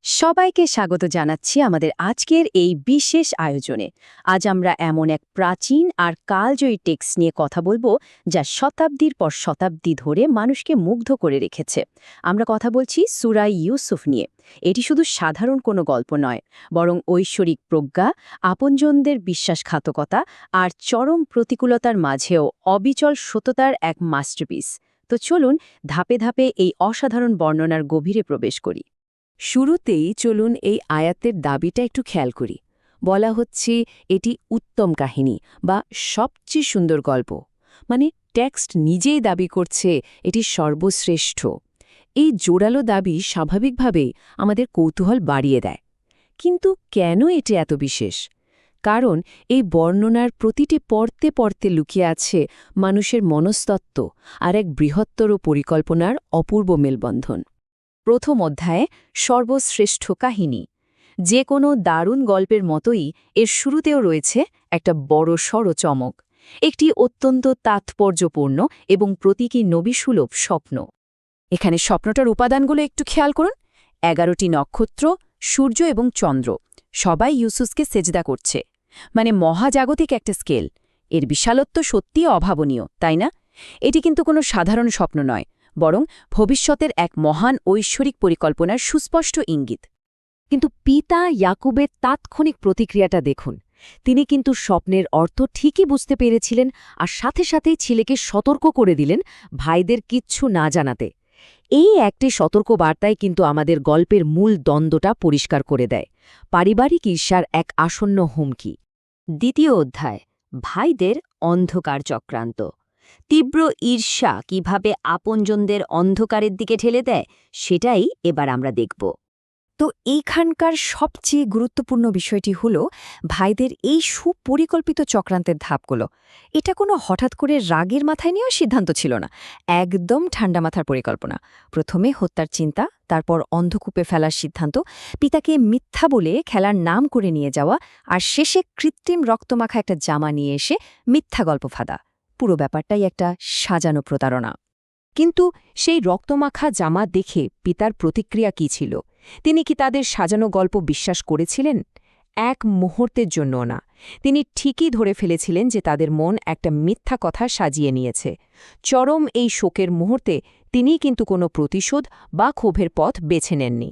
সবাইকে স্বাগত জানাচ্ছি আমাদের আজকের এই বিশেষ আয়োজনে। আজ আমরা এমন এক প্রাচীন আর কালজয়ী টেক্সট নিয়ে কথা বলবো যা শতাব্দীর পর শতাব্দী ধরে মানুষকে মুগ্ধ করে রেখেছে। আমরা কথা বলছি সূরা ইউসুফ নিয়ে। এটি শুধু সাধারণ কোনো গল্প নয়, বরং ঐশ্বরিক প্রজ্ঞা, আপনজনদের বিশ্বাসঘাতকতা আর চরম প্রতিকূলতার মাঝেও অবিচল সততার এক মাস্টারপিস। তো চলুন ধাপে ধাপে এই অসাধারণ বর্ণনার গভীরে প্রবেশ করি। শুরুতেই চলুন এই আয়াতের দাবিটা একটু খেয়াল করি। বলা হচ্ছে এটি উত্তম কাহিনী বা সবচেয়ে সুন্দর গল্প, মানে টেক্সট নিজেই দাবি করছে এটি সর্বশ্রেষ্ঠ। এই জোরালো দাবি স্বাভাবিকভাবেই আমাদের কৌতূহল বাড়িয়ে দেয়। কিন্তু কেন এটি এত বিশেষ? কারণ এই বর্ণনার প্রতিটি পর্তে পর্তে লুকিয়ে আছে মানুষের মনস্তত্ত্ব আর এক বৃহত্তর পরিকল্পনার অপূর্ব মেলবন্ধন। প্রথম অধ্যায়ে সর্বশ্রেষ্ঠ কাহিনী। যে কোনো দারুণ গল্পের মতোই এর শুরুতেও রয়েছে একটা বড়সড় চমক, একটি অত্যন্ত তাৎপর্যপূর্ণ এবং প্রতীকী নবীসুলভ স্বপ্ন। এখানে স্বপ্নটার উপাদানগুলো একটু খেয়াল করুন। 11টি নক্ষত্র, সূর্য এবং চন্দ্র সবাই ইউসুফকে সেজদা করছে, মানে মহাজাগতিক একটা স্কেল। এর বিশালত্ব সত্যিই অভাবনীয়, তাই না? এটি কিন্তু কোনো সাধারণ স্বপ্ন নয়, বরং ভবিষ্যতের এক মহান ঐশ্বরিক পরিকল্পনার সুস্পষ্ট ইঙ্গিত। কিন্তু পিতা ইয়াকুবের তাৎক্ষণিক প্রতিক্রিয়াটা দেখুন। তিনি কিন্তু স্বপ্নের অর্থ ঠিকই বুঝতে পেরেছিলেন আর সাথে সাথেই ছেলেকে সতর্ক করে দিলেন ভাইদের কিচ্ছু না জানাতে। এই একটি সতর্ক বার্তায় কিন্তু আমাদের গল্পের মূল দ্বন্দ্বটা পরিষ্কার করে দেয়, পারিবারিক ঈর্ষার এক আসন্ন হুমকি। দ্বিতীয় অধ্যায়, ভাইদের অন্ধকার চক্রান্ত। তীব্র ঈর্ষা কিভাবে আপনজনদের অন্ধকারের দিকে ঠেলে দেয়, সেটাই এবার আমরা দেখব। তো এইখানকার সবচেয়ে গুরুত্বপূর্ণ বিষয়টি হল ভাইদের এই সুপরিকল্পিত চক্রান্তের ধাপগুলো। এটা কোনো হঠাৎ করে রাগের মাথায় নেওয়ার সিদ্ধান্ত ছিল না, একদম ঠান্ডা মাথার পরিকল্পনা। প্রথমে হত্যার চিন্তা, তারপর অন্ধকূপে ফেলার সিদ্ধান্ত, পিতাকে মিথ্যা বলে খেলার নাম করে নিয়ে যাওয়া, আর শেষে কৃত্রিম রক্তমাখা একটা জামা নিয়ে এসে মিথ্যা গল্প ফাঁদা। পুরো ব্যাপারটাই একটা সাজানো প্রতারণা। কিন্তু সেই রক্তমাখা জামা দেখে পিতার প্রতিক্রিয়া কী ছিল? তিনি কি তাদের সাজানো গল্প বিশ্বাস করেছিলেন? এক মুহূর্তের জন্যও না। তিনি ঠিকই ধরে ফেলেছিলেন যে তাদের মন একটা মিথ্যা কথা সাজিয়ে নিয়েছে। চরম এই শোকের মুহূর্তে তিনিই কিন্তু কোনো প্রতিশোধ বা ক্ষোভের পথ বেছে নেননি।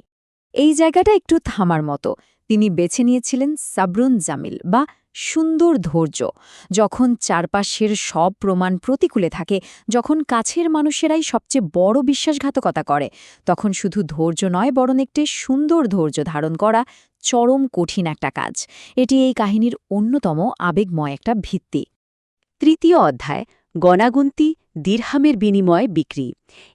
এই জায়গাটা একটু থামার মতো। তিনি বেছে নিয়েছিলেন সাবরুন জামিল বা সুন্দর ধৈর্য। যখন চারপাশের সব প্রমাণ প্রতিকূলে থাকে, যখন কাছের মানুষেরাই সবচেয়ে বড় বিশ্বাসঘাতকতা করে, তখন শুধু ধৈর্য নয়, বরং একটি সুন্দর ধৈর্য ধারণ করা চরম কঠিন একটা কাজ। এটি এই কাহিনীর অন্যতম আবেগময় একটা ভিত্তি। তৃতীয় অধ্যায়, গণাগুন্তি, দিরহামের বিনিময়ে বিক্রি।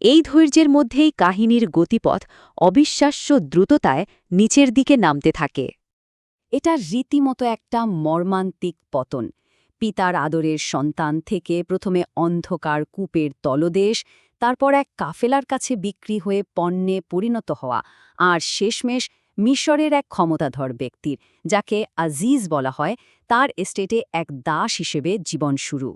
এই ধৈর্যের মধ্যেই কাহিনীর গতিপথ অবিশ্বাস্য দ্রুততায় নিচের দিকে নামতে থাকে। এটা রীতিমতো একটা মর্মান্তিক পতন। পিতার আদরের সন্তান থেকে প্রথমে অন্ধকার কূপের তলদেশ, তারপর এক কাফেলার কাছে বিক্রি হয়ে পণ্যে পরিণত হওয়া, আর শেষমেশ মিশরের এক ক্ষমতাধর ব্যক্তির, যাকে আজিজ বলা হয়, তার এস্টেটে এক দাস হিসেবে জীবন শুরু।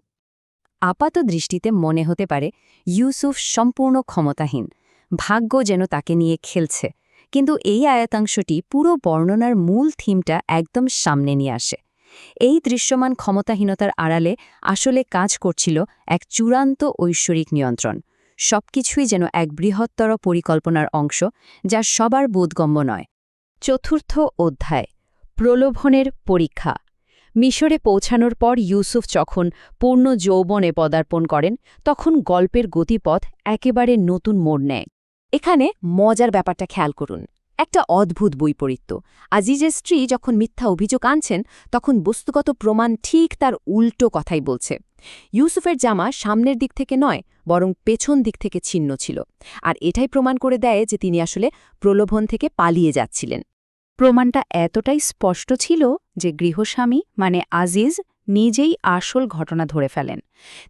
আপাত দৃষ্টিতে মনে হতে পারে ইউসুফ সম্পূর্ণ ক্ষমতাহীন, ভাগ্য যেন তাকে নিয়ে খেলছে। কিন্তু এই আয়াতাংশটি পুরো বর্ণনার মূল থিমটা একদম সামনে নিয়ে আসে। এই দৃশ্যমান ক্ষমতাহীনতার আড়ালে আসলে কাজ করছিল এক চূড়ান্ত ঐশ্বরিক নিয়ন্ত্রণ। সবকিছুই যেন এক বৃহত্তর পরিকল্পনার অংশ, যা সবার বোধগম্য নয়। চতুর্থ অধ্যায়, প্রলোভনের পরীক্ষা। মিশরে পৌঁছানোর পর ইউসুফ যখন পূর্ণ যৌবনে পদার্পণ করেন, তখন গল্পের গতিপথ একেবারে নতুন মোড় নেয়। এখানে মজার ব্যাপারটা খেয়াল করুন, একটা অদ্ভুত বৈপরীত্য। আজিজের স্ত্রী যখন মিথ্যা অভিযোগ আনছেন, তখন বস্তুগত প্রমাণ ঠিক তার উল্টো কথাই বলছে। ইউসুফের জামা সামনের দিক থেকে নয়, বরং পেছন দিক থেকে ছিন্ন ছিল, আর এটাই প্রমাণ করে দেয় যে তিনি আসলে প্রলোভন থেকে পালিয়ে যাচ্ছিলেন। প্রমাণটা এতটাই স্পষ্ট ছিল যে গৃহস্বামী মানে আজিজ নিজেই আসল ঘটনা ধরে ফেলেন।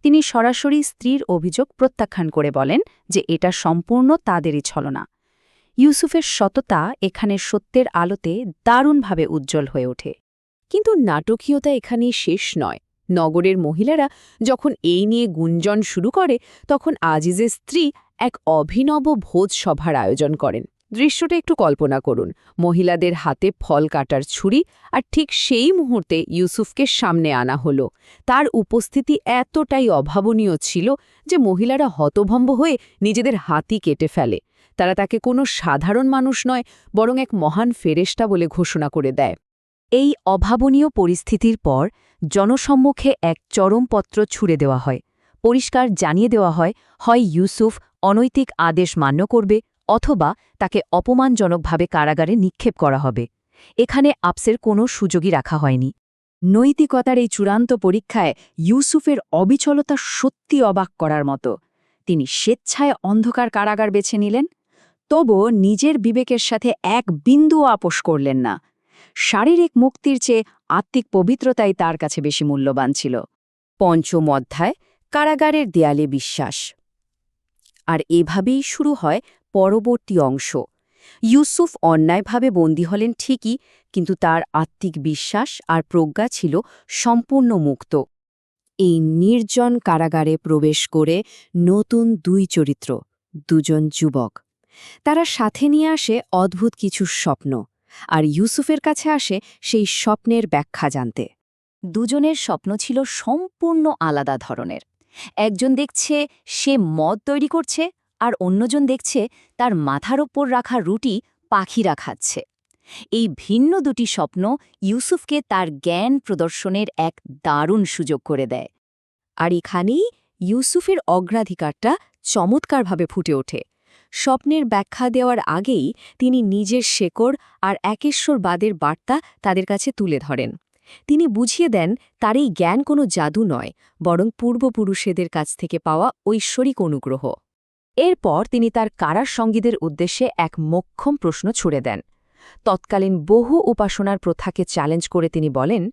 তিনি সরাসরি স্ত্রীর অভিযোগ প্রত্যাখ্যান করে বলেন যে এটা সম্পূর্ণ তাদেরই ছলনা। ইউসুফের সততা এখানে সত্যের আলোতে দারুণভাবে উজ্জ্বল হয়ে ওঠে। কিন্তু নাটকীয়তা এখানেই শেষ নয়। নগরের মহিলারা যখন এই নিয়ে গুঞ্জন শুরু করে, তখন আজিজের স্ত্রী এক অভিনব ভোজসভার আয়োজন করেন। দৃশ্যটা একটু কল্পনা করুন, মহিলাদের হাতে ফল কাটার ছুরি, আর ঠিক সেই মুহূর্তে ইউসুফকে সামনে আনা হলো। তার উপস্থিতি এতটাই অভাবনীয় ছিল যে মহিলারা হতভম্ব হয়ে নিজেদের হাতই কেটে ফেলে। তারা তাকে কোনো সাধারণ মানুষ নয়, বরং এক মহান ফেরেশতা বলে ঘোষণা করে দেয়। এই অভাবনীয় পরিস্থিতির পর জনসম্মুখে এক চরমপত্র ছুড়ে দেওয়া হয়। পরিষ্কার জানিয়ে দেওয়া হয় ইউসুফ অনৈতিক আদেশ মান্য করবে অথবা তাকে অপমানজনকভাবে কারাগারে নিক্ষেপ করা হবে। এখানে আপসের কোনো সুযোগই রাখা হয়নি। নৈতিকতার এই চূড়ান্ত পরীক্ষায় ইউসুফের অবিচলতা সত্যি অবাক করার মতো। তিনি স্বেচ্ছায় অন্ধকার কারাগার বেছে নিলেন, তবুও নিজের বিবেকের সাথে এক বিন্দুও আপোস করলেন না। শারীরিক মুক্তির চেয়ে আত্মিক পবিত্রতাই তার কাছে বেশি মূল্যবান ছিল। পঞ্চম অধ্যায়, কারাগারের দেয়ালে বিশ্বাস। আর এভাবেই শুরু হয় পরবর্তী অংশ। ইউসুফ অন্যায়ভাবে বন্দী হলেন ঠিকই, কিন্তু তার আত্মিক বিশ্বাস আর প্রজ্ঞা ছিল সম্পূর্ণ মুক্ত। এই নির্জন কারাগারে প্রবেশ করে নতুন দুই চরিত্র, দুজন যুবক। তারা সাথে নিয়ে আসে অদ্ভুত কিছু স্বপ্ন, আর ইউসুফের কাছে আসে সেই স্বপ্নের ব্যাখ্যা জানতে। দুজনের স্বপ্ন ছিল সম্পূর্ণ আলাদা ধরনের। একজন দেখছে সে মদ তৈরি করছে, আর অন্যজন দেখছে তার মাথার ওপর রাখা রুটি পাখিরা খাচ্ছে। এই ভিন্ন দুটি স্বপ্ন ইউসুফকে তার জ্ঞান প্রদর্শনের এক দারুণ সুযোগ করে দেয়। আর এখানেই ইউসুফের অগ্রাধিকারটা চমৎকারভাবে ফুটে ওঠে। স্বপ্নের ব্যাখ্যা দেওয়ার আগেই তিনি নিজের শেকড় আর একেশ্বরবাদের বার্তা তাদের কাছে তুলে ধরেন। তিনি বুঝিয়ে দেন তার এই জ্ঞান কোনো জাদু নয়, বরং পূর্বপুরুষেদের কাছ থেকে পাওয়া ঐশ্বরিক অনুগ্রহ। এরপর তিনি তার কারার সঙ্গীদের উদ্দেশ্যে এক মোক্ষম প্রশ্ন ছুড়ে দেন। তৎকালীন বহু উপাসনার প্রথাকে চ্যালেঞ্জ করে তিনি বলেন,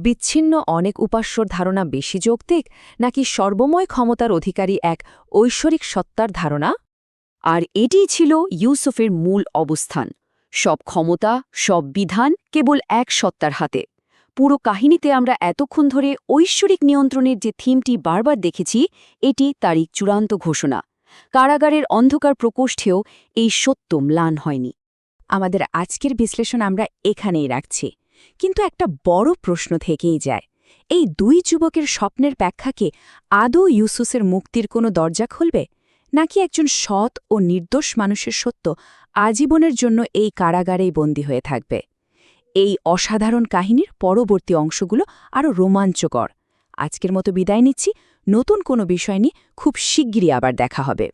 বিচ্ছিন্ন অনেক উপাস্যর ধারণা বেশি যৌক্তিক, নাকি সর্বময় ক্ষমতার অধিকারী এক ঐশ্বরিক সত্তার ধারণা? আর এটিই ছিল ইউসুফের মূল অবস্থান। সব ক্ষমতা, সব বিধান কেবল এক সত্তার হাতে। পুরো কাহিনীতে আমরা এতক্ষণ ধরে ঐশ্বরিক নিয়ন্ত্রণের যে থিমটি বারবার দেখেছি, এটি তারই চূড়ান্ত ঘোষণা। কারাগারের অন্ধকার প্রকোষ্ঠেও এই সত্য ম্লান হয়নি। আমাদের আজকের বিশ্লেষণ আমরা এখানেই রাখছি, কিন্তু একটা বড় প্রশ্ন থেকেই যায়। এই দুই যুবকের স্বপ্নের ব্যাখ্যাকে আদৌ ইউসুফের মুক্তির কোনো দরজা খুলবে, নাকি একজন সৎ ও নির্দোষ মানুষের সত্য আজীবনের জন্য এই কারাগারেই বন্দী হয়ে থাকবে? এই অসাধারণ কাহিনীর পরবর্তী অংশগুলো আরও রোমাঞ্চকর। আজকের মতো বিদায় নিচ্ছি। নতুন কোনো বিষয় নিয়ে খুব শিগগিরই আবার দেখা হবে।